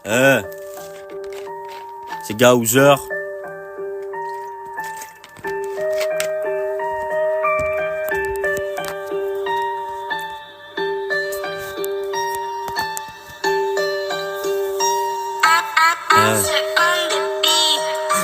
Eh, c'est Gaouzer.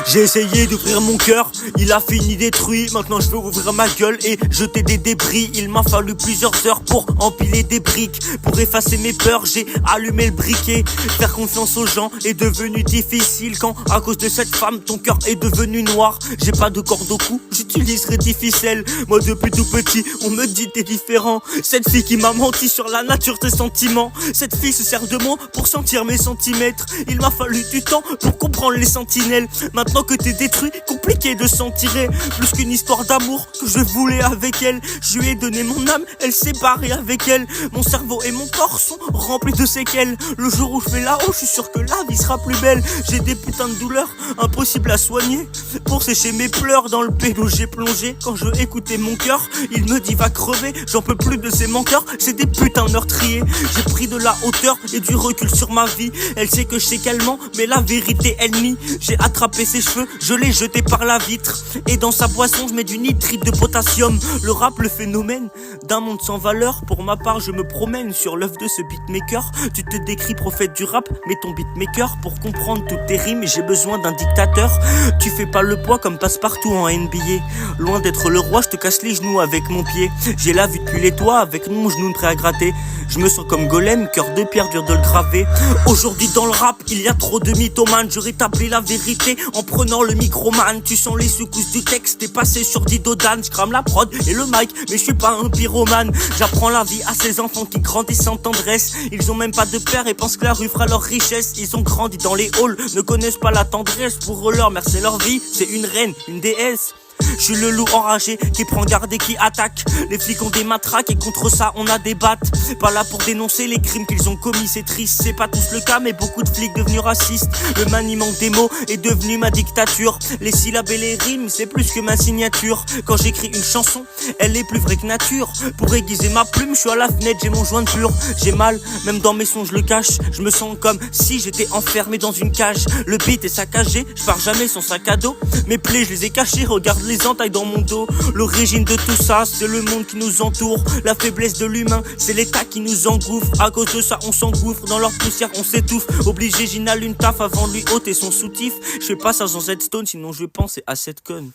J'ai essayé d'ouvrir mon cœur, il a fini détruit. Maintenant je veux ouvrir ma gueule et jeter des débris. Il m'a fallu plusieurs heures pour empiler des briques. Pour effacer mes peurs, j'ai allumé le briquet. Faire confiance aux gens est devenu difficile quand à cause de cette femme ton cœur est devenu noir. J'ai pas de corde au cou, j'utiliserai des ficelles. Moi depuis tout petit on me dit t'es différent. Cette fille qui m'a menti sur la nature des sentiments. Cette fille se sert de moi pour sentir mes centimètres. Il m'a fallu du temps pour comprendre les sentinelles. Maintenant que t'es détruit, compliqué de s'en tirer. Plus qu'une histoire d'amour que je voulais avec elle. Je lui ai donné mon âme, elle s'est barrée avec elle. Mon cerveau et mon corps sont remplis de séquelles. Le jour où je vais là-haut, je suis sûr que la vie sera plus belle. J'ai des putains de douleurs, impossible à soigner. Pour sécher mes pleurs, dans le pédo j'ai plongé. Quand je veux écouter mon cœur, il me dit va crever. J'en peux plus de ces menteurs, c'est des putains de meurtriers. J'ai pris de la hauteur et du recul sur ma vie. Elle sait que je sais qu'elle ment, mais la vérité elle nie. J'ai attrapé ses cheveux, je l'ai jeté par la vitre. Et dans sa boisson je mets du nitrite de potassium. Le rap, le phénomène d'un monde sans valeur. Pour ma part je me promène sur l'œuf de ce beatmaker. Tu te décris prophète du rap, mais ton beatmaker. Pour comprendre toutes tes rimes j'ai besoin d'un dictateur. Tu fais pas le poids comme Passepartout en NBA. Loin d'être le roi, je te casse les genoux avec mon pied. J'ai la vue depuis les toits avec mon genou prêt à gratter. Je me sens comme Golem, cœur de pierre dur de le graver. Aujourd'hui dans le rap il y a trop de mythomanes. Je rétablis la vérité en prenant le microman. Tu sens les secousses du texte, t'es passé sur Didodane. Je crame la prod et le mic, mais je suis pas un pyromane. J'apprends la vie à ces enfants qui grandissent sans tendresse. Ils ont même pas de père et pensent que la rue fera leur richesse. Ils ont grandi dans les halls, ne connaissent pas la tendresse. Pour eux leur mère c'est leur vie, c'est une reine, une déesse. Je suis le loup enragé qui prend garde et qui attaque. Les flics ont des matraques et contre ça on a des battes. Pas là pour dénoncer les crimes qu'ils ont commis, c'est triste. C'est pas tous le cas mais beaucoup de flics devenus racistes. Le maniement des mots est devenu ma dictature. Les syllabes et les rimes c'est plus que ma signature. Quand j'écris une chanson elle est plus vraie que nature. Pour aiguiser ma plume je suis à la fenêtre, j'ai mon joint de pur. J'ai mal, même dans mes sons je le cache. Je me sens comme si j'étais enfermé dans une cage. Le beat est saccagé, je pars jamais sans sac à dos. Mes plaies je les ai cachées, regarde les entailles dans mon dos. L'origine de tout ça c'est le monde qui nous entoure. La faiblesse de l'humain c'est l'état qui nous engouffre. À cause de ça on s'engouffre, dans leur poussière on s'étouffe. Obligé j'inhale une taf avant de lui ôter son soutif. Je fais pas ça sans Z-Stone sinon je vais penser à cette conne.